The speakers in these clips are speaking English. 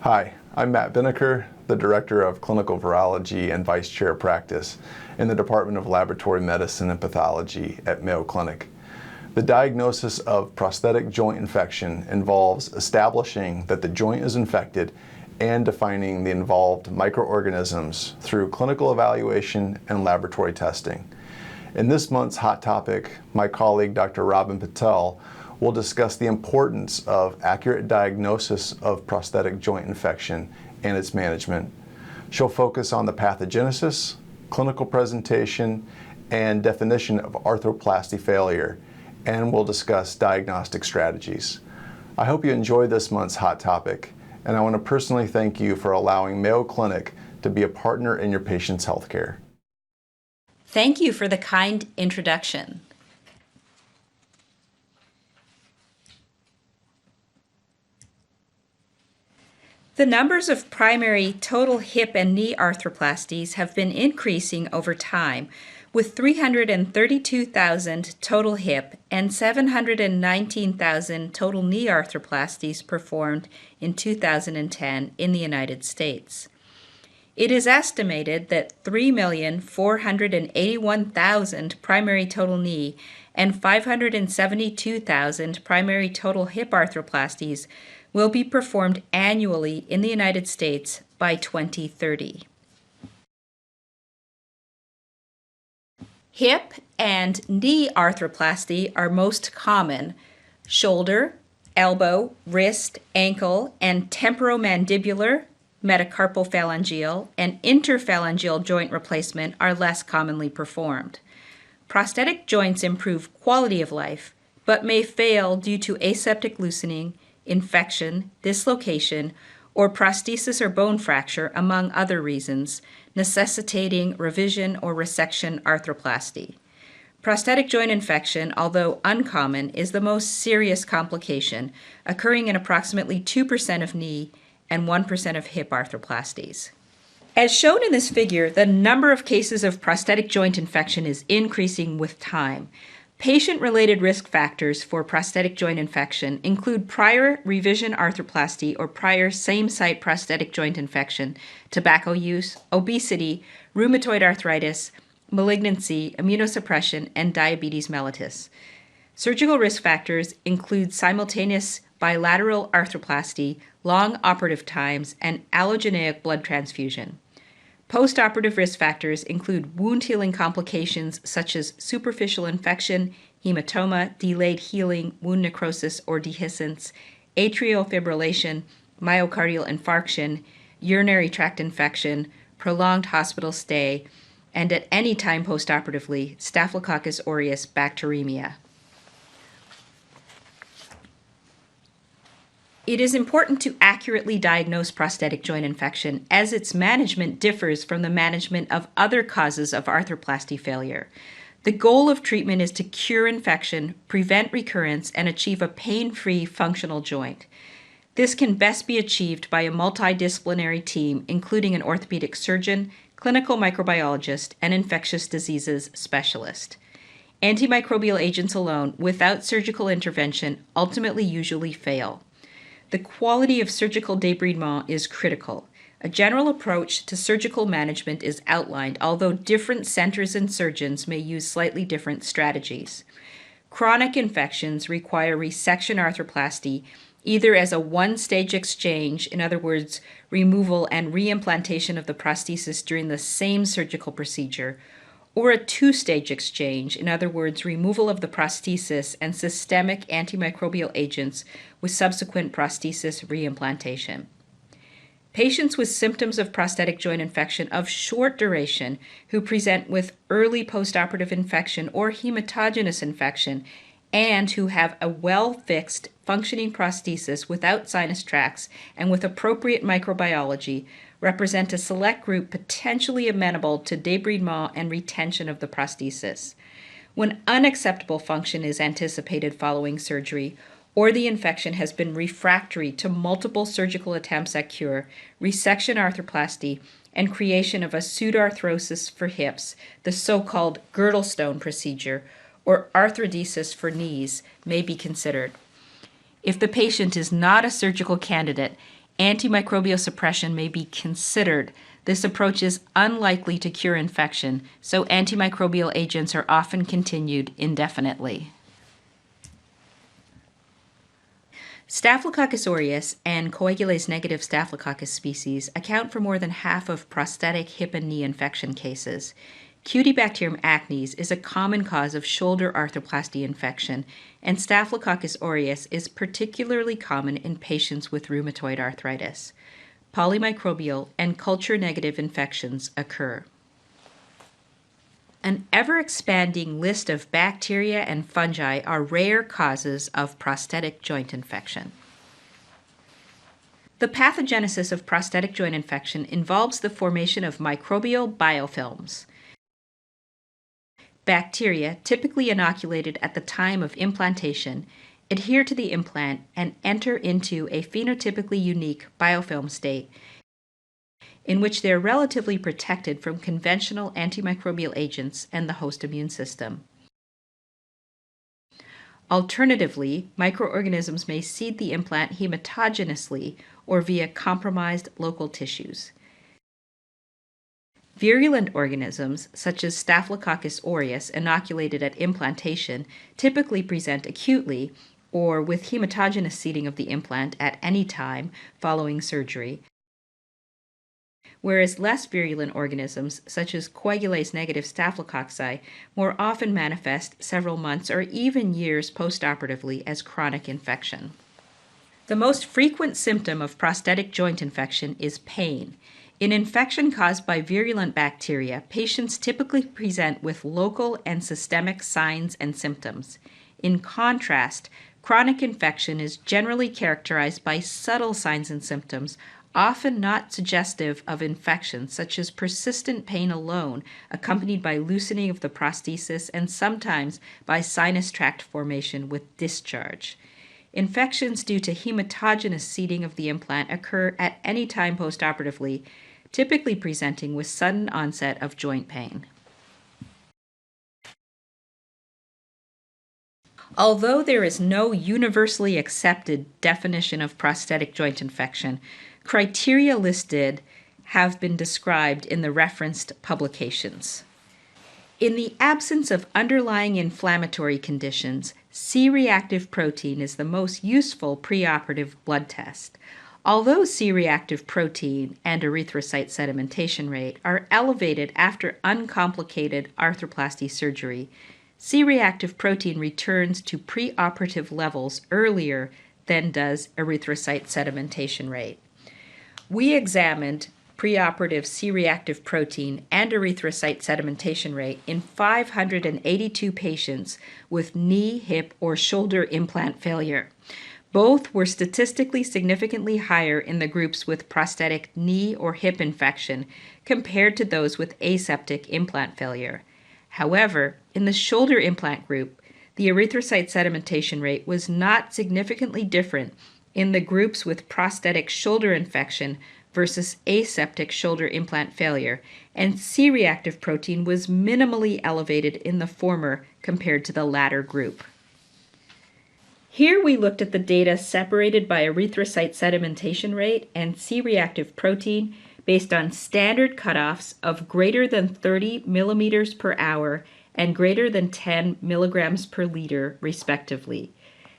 Hi, I'm Matt Binnicker, the Director of Clinical Virology and Vice Chair of Practice in the Department of Laboratory Medicine and Pathology at Mayo Clinic. The diagnosis of prosthetic joint infection involves establishing that the joint is infected and defining the involved microorganisms through clinical evaluation and laboratory testing. In this month's Hot Topic, my colleague Dr. Robin Patel will discuss the importance of accurate diagnosis of prosthetic joint infection and its management. She'll focus on the pathogenesis, clinical presentation, and definition of arthroplasty failure, and we'll discuss diagnostic strategies. I hope you enjoy this month's Hot Topic, and I want to personally thank you for allowing Mayo Clinic to be a partner in your patient's healthcare. Thank you for the kind introduction. The numbers of primary total hip and knee arthroplasties have been increasing over time, with 332,000 total hip and 719,000 total knee arthroplasties performed in 2010 in the United States. It is estimated that 3,481,000 primary total knee and 572,000 primary total hip arthroplasties will be performed annually in the United States by 2030. Hip and knee arthroplasty are most common. Shoulder, elbow, wrist, ankle, and temporomandibular, metacarpophalangeal, and interphalangeal joint replacement are less commonly performed. Prosthetic joints improve quality of life, but may fail due to aseptic loosening, infection, dislocation, or prosthesis or bone fracture, among other reasons, necessitating revision or resection arthroplasty. Prosthetic joint infection, although uncommon, is the most serious complication, occurring in approximately 2% of knee and 1% of hip arthroplasties. As shown in this figure, the number of cases of prosthetic joint infection is increasing with time. Patient-related risk factors for prosthetic joint infection include prior revision arthroplasty or prior same-site prosthetic joint infection, tobacco use, obesity, rheumatoid arthritis, malignancy, immunosuppression, and diabetes mellitus. Surgical risk factors include simultaneous bilateral arthroplasty, long operative times, and allogeneic blood transfusion. Post-operative risk factors include wound healing complications such as superficial infection, hematoma, delayed healing, wound necrosis or dehiscence, atrial fibrillation, myocardial infarction, urinary tract infection, prolonged hospital stay, and at any time postoperatively, Staphylococcus aureus bacteremia. It is important to accurately diagnose prosthetic joint infection as its management differs from the management of other causes of arthroplasty failure. The goal of treatment is to cure infection, prevent recurrence, and achieve a pain-free functional joint. This can best be achieved by a multidisciplinary team, including an orthopedic surgeon, clinical microbiologist, and infectious diseases specialist. Antimicrobial agents alone, without surgical intervention, ultimately usually fail. The quality of surgical debridement is critical. A general approach to surgical management is outlined, although different centers and surgeons may use slightly different strategies. Chronic infections require resection arthroplasty, either as a one-stage exchange, in other words, removal and reimplantation of the prosthesis during the same surgical procedure, or a two-stage exchange, in other words, removal of the prosthesis and systemic antimicrobial agents with subsequent prosthesis reimplantation. Patients with symptoms of prosthetic joint infection of short duration who present with early postoperative infection or hematogenous infection and who have a well-fixed functioning prosthesis without sinus tracts and with appropriate microbiology represent a select group potentially amenable to debridement and retention of the prosthesis. When unacceptable function is anticipated following surgery, or the infection has been refractory to multiple surgical attempts at cure, resection arthroplasty, and creation of a pseudoarthrosis for hips, the so-called girdlestone procedure, or arthrodesis for knees, may be considered. If the patient is not a surgical candidate, Antimicrobial suppression may be considered. This approach is unlikely to cure infection, so antimicrobial agents are often continued indefinitely. Staphylococcus aureus and coagulase-negative Staphylococcus species account for more than half of prosthetic hip and knee infection cases. Cutibacterium acnes is a common cause of shoulder arthroplasty infection, and Staphylococcus aureus is particularly common in patients with rheumatoid arthritis. Polymicrobial and culture-negative infections occur. An ever-expanding list of bacteria and fungi are rare causes of prosthetic joint infection. The pathogenesis of prosthetic joint infection involves the formation of microbial biofilms. Bacteria, typically inoculated at the time of implantation, adhere to the implant and enter into a phenotypically unique biofilm state in which they are relatively protected from conventional antimicrobial agents and the host immune system. Alternatively, microorganisms may seed the implant hematogenously or via compromised local tissues. Virulent organisms, such as Staphylococcus aureus inoculated at implantation, typically present acutely or with hematogenous seeding of the implant at any time following surgery, whereas less virulent organisms, such as coagulase-negative Staphylococci, more often manifest several months or even years postoperatively as chronic infection. The most frequent symptom of prosthetic joint infection is pain. In infection caused by virulent bacteria, patients typically present with local and systemic signs and symptoms. In contrast, chronic infection is generally characterized by subtle signs and symptoms, often not suggestive of infection, such as persistent pain alone, accompanied by loosening of the prosthesis and sometimes by sinus tract formation with discharge. Infections due to hematogenous seeding of the implant occur at any time postoperatively, typically presenting with sudden onset of joint pain. Although there is no universally accepted definition of prosthetic joint infection, criteria listed have been described in the referenced publications. In the absence of underlying inflammatory conditions, C-reactive protein is the most useful preoperative blood test. Although C-reactive protein and erythrocyte sedimentation rate are elevated after uncomplicated arthroplasty surgery, C-reactive protein returns to preoperative levels earlier than does erythrocyte sedimentation rate. We examined preoperative C-reactive protein and erythrocyte sedimentation rate in 582 patients with knee, hip, or shoulder implant failure. Both were statistically significantly higher in the groups with prosthetic knee or hip infection compared to those with aseptic implant failure. However, in the shoulder implant group, the erythrocyte sedimentation rate was not significantly different in the groups with prosthetic shoulder infection versus aseptic shoulder implant failure, and C-reactive protein was minimally elevated in the former compared to the latter group. Here we looked at the data separated by erythrocyte sedimentation rate and C-reactive protein based on standard cutoffs of greater than 30 millimeters per hour and greater than 10 milligrams per liter, respectively.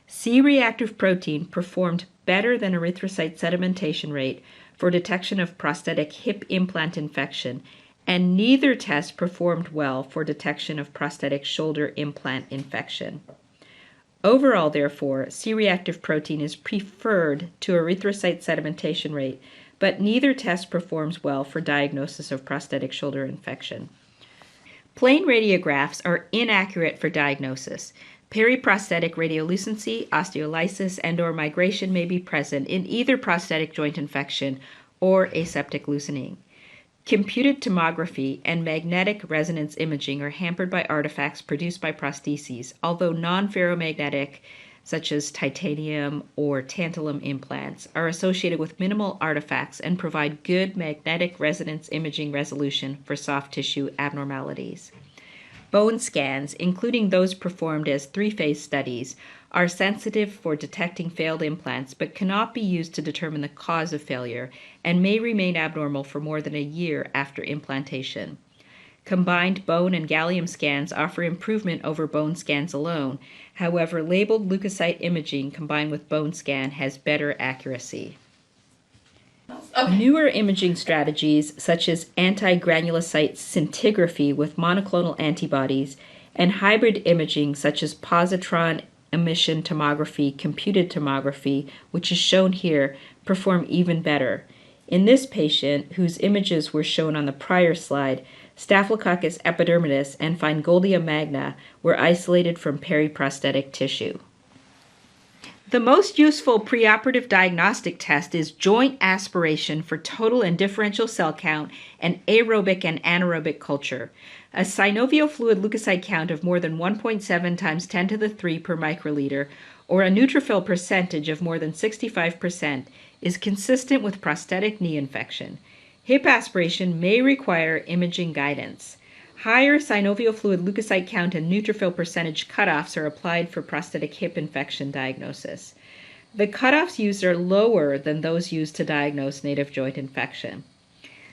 C-reactive protein performed better than erythrocyte sedimentation rate for detection of prosthetic hip implant infection, and neither test performed well for detection of prosthetic shoulder implant infection. Overall, therefore, C-reactive protein is preferred to erythrocyte sedimentation rate, but neither test performs well for diagnosis of prosthetic shoulder infection. Plain radiographs are inaccurate for diagnosis. Periprosthetic radiolucency, osteolysis, and/or migration may be present in either prosthetic joint infection or aseptic loosening. Computed tomography and magnetic resonance imaging are hampered by artifacts produced by prostheses, although non-ferromagnetic, such as titanium or tantalum implants, are associated with minimal artifacts and provide good magnetic resonance imaging resolution for soft tissue abnormalities. Bone scans, including those performed as three-phase studies, are sensitive for detecting failed implants but cannot be used to determine the cause of failure and may remain abnormal for more than a year after implantation. Combined bone and gallium scans offer improvement over bone scans alone. However, labeled leukocyte imaging combined with bone scan has better accuracy. Okay. Newer imaging strategies, such as anti-granulocyte scintigraphy with monoclonal antibodies and hybrid imaging, such as positron emission tomography, computed tomography, which is shown here, perform even better. In this patient, whose images were shown on the prior slide, Staphylococcus epidermidis and Feingoldea magna were isolated from periprosthetic tissue. The most useful preoperative diagnostic test is joint aspiration for total and differential cell count and aerobic and anaerobic culture. A synovial fluid leukocyte count of more than 1.7 times 10 to the 3 per microliter, or a neutrophil percentage of more than 65%, is consistent with prosthetic knee infection. Hip aspiration may require imaging guidance. Higher synovial fluid leukocyte count and neutrophil percentage cutoffs are applied for prosthetic hip infection diagnosis. The cutoffs used are lower than those used to diagnose native joint infection.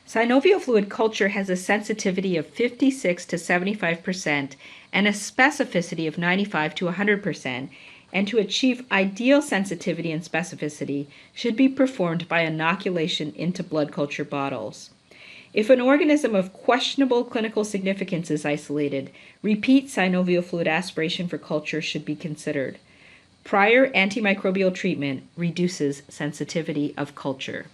Synovial fluid culture has a sensitivity of 56 to 75% and a specificity of 95 to 100%, and to achieve ideal sensitivity and specificity should be performed by inoculation into blood culture bottles. If an organism of questionable clinical significance is isolated, repeat synovial fluid aspiration for culture should be considered. Prior antimicrobial treatment reduces sensitivity of culture.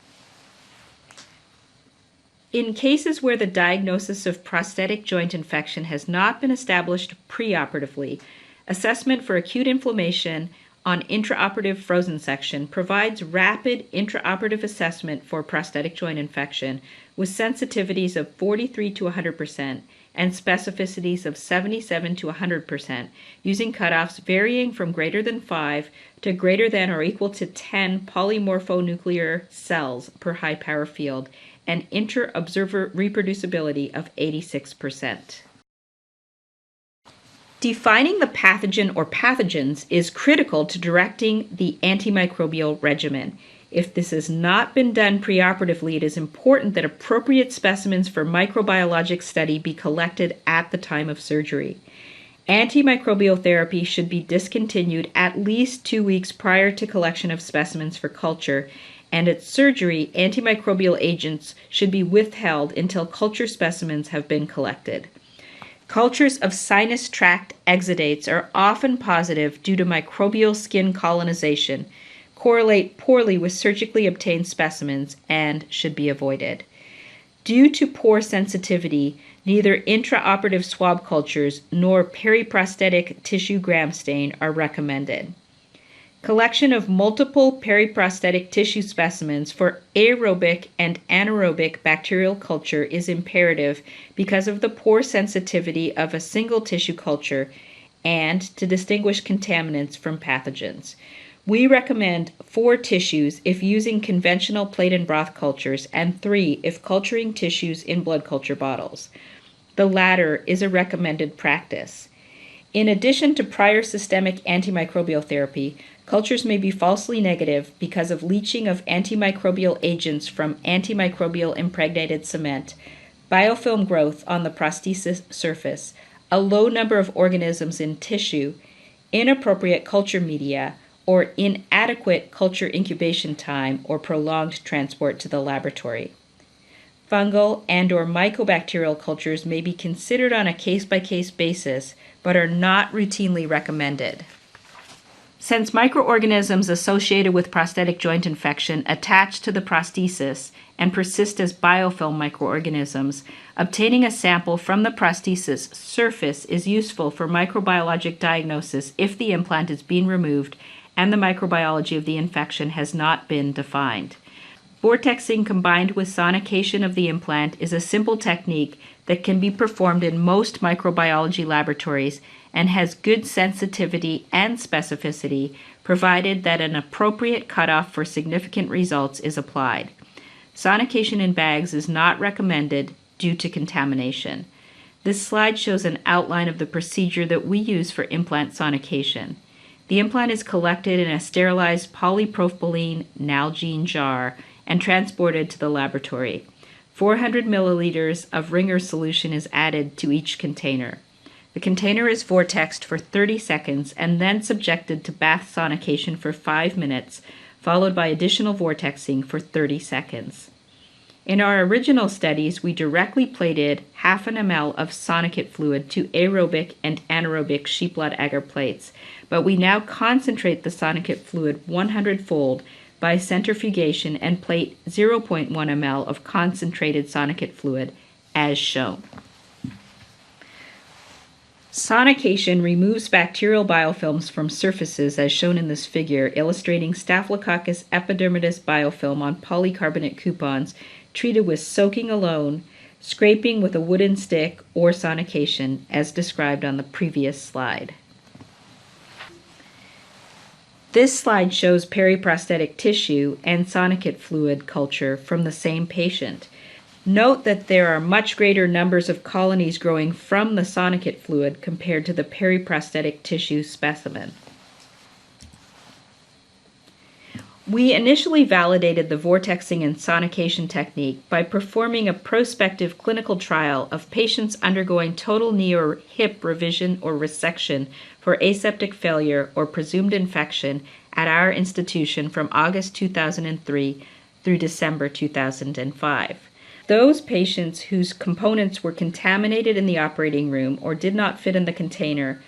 In cases where the diagnosis of prosthetic joint infection has not been established preoperatively, assessment for acute inflammation on intraoperative frozen section provides rapid intraoperative assessment for prosthetic joint infection with sensitivities of 43 to 100% and specificities of 77 to 100%, using cutoffs varying from greater than 5 to greater than or equal to 10 polymorphonuclear cells per high power field and inter-observer reproducibility of 86%. Defining the pathogen or pathogens is critical to directing the antimicrobial regimen. If this has not been done preoperatively, it is important that appropriate specimens for microbiologic study be collected at the time of surgery. Antimicrobial therapy should be discontinued at least 2 weeks prior to collection of specimens for culture, and at surgery, antimicrobial agents should be withheld until culture specimens have been collected. Cultures of sinus tract exudates are often positive due to microbial skin colonization, correlate poorly with surgically obtained specimens, and should be avoided. Due to poor sensitivity, neither intraoperative swab cultures nor periprosthetic tissue gram stain are recommended. Collection of multiple periprosthetic tissue specimens for aerobic and anaerobic bacterial culture is imperative because of the poor sensitivity of a single tissue culture and to distinguish contaminants from pathogens. We recommend 4 tissues if using conventional plate and broth cultures and 3 if culturing tissues in blood culture bottles. The latter is a recommended practice. In addition to prior systemic antimicrobial therapy, cultures may be falsely negative because of leaching of antimicrobial agents from antimicrobial impregnated cement, biofilm growth on the prosthesis surface, a low number of organisms in tissue, inappropriate culture media, or inadequate culture incubation time or prolonged transport to the laboratory. Fungal and/or mycobacterial cultures may be considered on a case-by-case basis, but are not routinely recommended. Since microorganisms associated with prosthetic joint infection attach to the prosthesis and persist as biofilm microorganisms, obtaining a sample from the prosthesis surface is useful for microbiologic diagnosis if the implant is being removed and the microbiology of the infection has not been defined. Vortexing combined with sonication of the implant is a simple technique that can be performed in most microbiology laboratories and has good sensitivity and specificity, provided that an appropriate cutoff for significant results is applied. Sonication in bags is not recommended due to contamination. This slide shows an outline of the procedure that we use for implant sonication. The implant is collected in a sterilized polypropylene Nalgene jar and transported to the laboratory. 400 milliliters of Ringer solution is added to each container. The container is vortexed for 30 seconds and then subjected to bath sonication for 5 minutes, followed by additional vortexing for 30 seconds. In our original studies, we directly plated 0.5 ml of sonicate fluid to aerobic and anaerobic sheep blood agar plates, but we now concentrate the sonicate fluid 100-fold by centrifugation and plate 0.1 ml of concentrated sonicate fluid, as shown. Sonication removes bacterial biofilms from surfaces, as shown in this figure, illustrating Staphylococcus epidermidis biofilm on polycarbonate coupons treated with soaking alone, scraping with a wooden stick, or sonication, as described on the previous slide. This slide shows periprosthetic tissue and sonicate fluid culture from the same patient. Note that there are much greater numbers of colonies growing from the sonicate fluid compared to the periprosthetic tissue specimen. We initially validated the vortexing and sonication technique by performing a prospective clinical trial of patients undergoing total knee or hip revision or resection for aseptic failure or presumed infection at our institution from August 2003 through December 2005. Those patients whose components were contaminated in the operating room or did not fit in the container,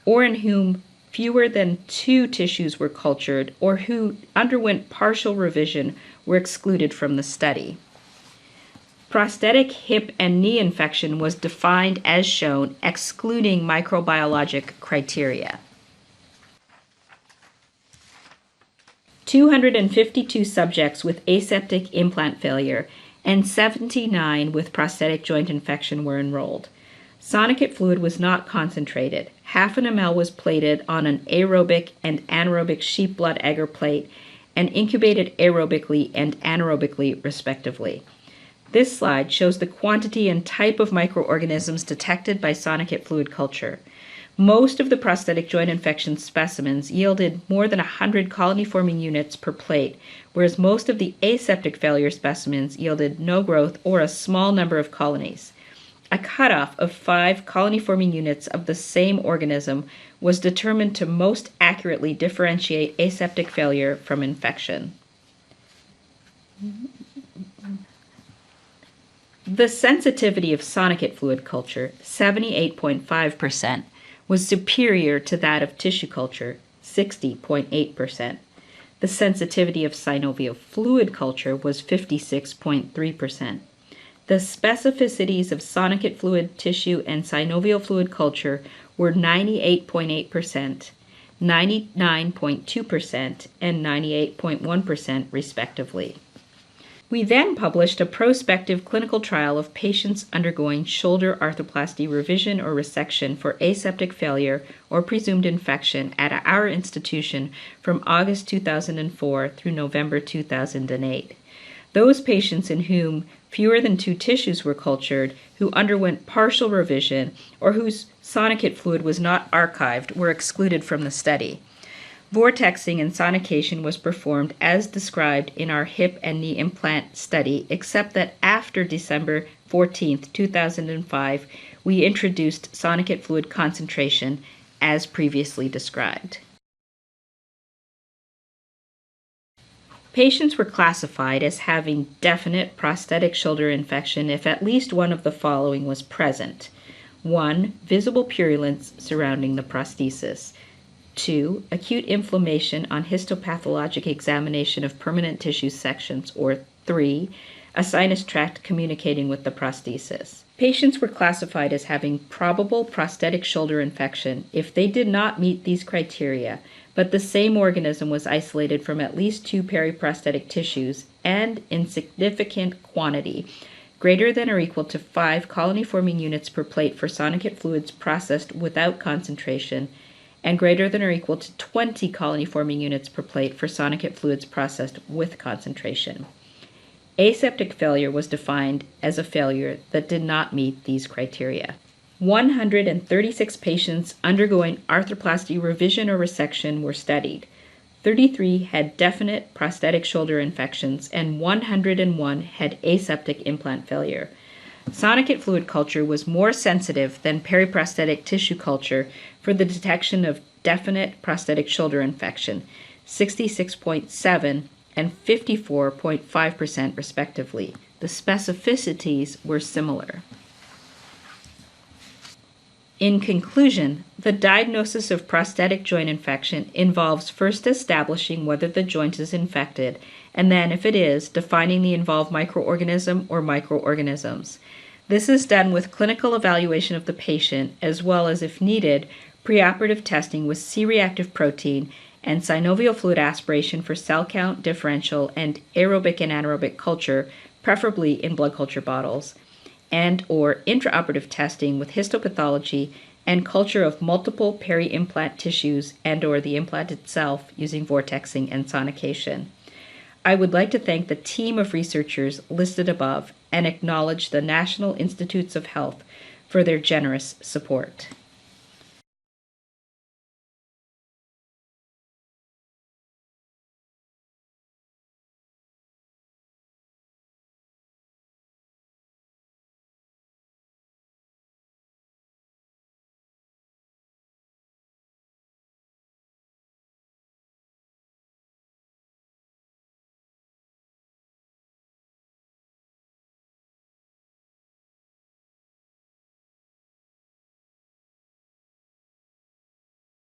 or in whom fewer than 2 tissues were cultured, or who underwent partial revision were excluded from the study. Prosthetic hip and knee infection was defined as shown, excluding microbiologic criteria. 252 subjects with aseptic implant failure and 79 with prosthetic joint infection were enrolled. Sonicate fluid was not concentrated. 0.5 ml was plated on an aerobic and anaerobic sheep blood agar plate and incubated aerobically and anaerobically, respectively. This slide shows the quantity and type of microorganisms detected by sonicate fluid culture. Most of the prosthetic joint infection specimens yielded more than 100 colony-forming units per plate, whereas most of the aseptic failure specimens yielded no growth or a small number of colonies. A cutoff of 5 colony-forming units of the same organism was determined to most accurately differentiate aseptic failure from infection. The sensitivity of sonicate fluid culture, 78.5%, was superior to that of tissue culture, 60.8%. The sensitivity of synovial fluid culture was 56.3%. The specificities of sonicate fluid tissue and synovial fluid culture were 98.8%, 99.2%, and 98.1% respectively. We then published a prospective clinical trial of patients undergoing shoulder arthroplasty revision or resection for aseptic failure or presumed infection at our institution from August 2004 through November 2008. Those patients in whom fewer than 2 tissues were cultured, who underwent partial revision, or whose sonicate fluid was not archived were excluded from the study. Vortexing and sonication was performed as described in our hip and knee implant study, except that after December 14, 2005, we introduced sonicate fluid concentration as previously described. Patients were classified as having definite prosthetic shoulder infection if at least one of the following was present. 1. Visible purulence surrounding the prosthesis. 2. Acute inflammation on histopathologic examination of permanent tissue sections. Or 3. A sinus tract communicating with the prosthesis. Patients were classified as having probable prosthetic shoulder infection if they did not meet these criteria, but the same organism was isolated from at least 2 periprosthetic tissues and in significant quantity, greater than or equal to 5 colony-forming units per plate for sonicate fluids processed without concentration, and greater than or equal to 20 colony-forming units per plate for sonicate fluids processed with concentration. Aseptic failure was defined as a failure that did not meet these criteria. 136 patients undergoing arthroplasty revision or resection were studied. 33 had definite prosthetic shoulder infections, and 101 had aseptic implant failure. Sonicate fluid culture was more sensitive than periprosthetic tissue culture for the detection of definite prosthetic shoulder infection, 66.7 and 54.5% respectively. The specificities were similar. In conclusion, the diagnosis of prosthetic joint infection involves first establishing whether the joint is infected, and then, if it is, defining the involved microorganism or microorganisms. This is done with clinical evaluation of the patient, as well as, if needed, preoperative testing with C-reactive protein and synovial fluid aspiration for cell count, differential, and aerobic and anaerobic culture, preferably in blood culture bottles, and or intraoperative testing with histopathology and culture of multiple peri-implant tissues and or the implant itself using vortexing and sonication. I would like to thank the team of researchers listed above and acknowledge the National Institutes of Health for their generous support.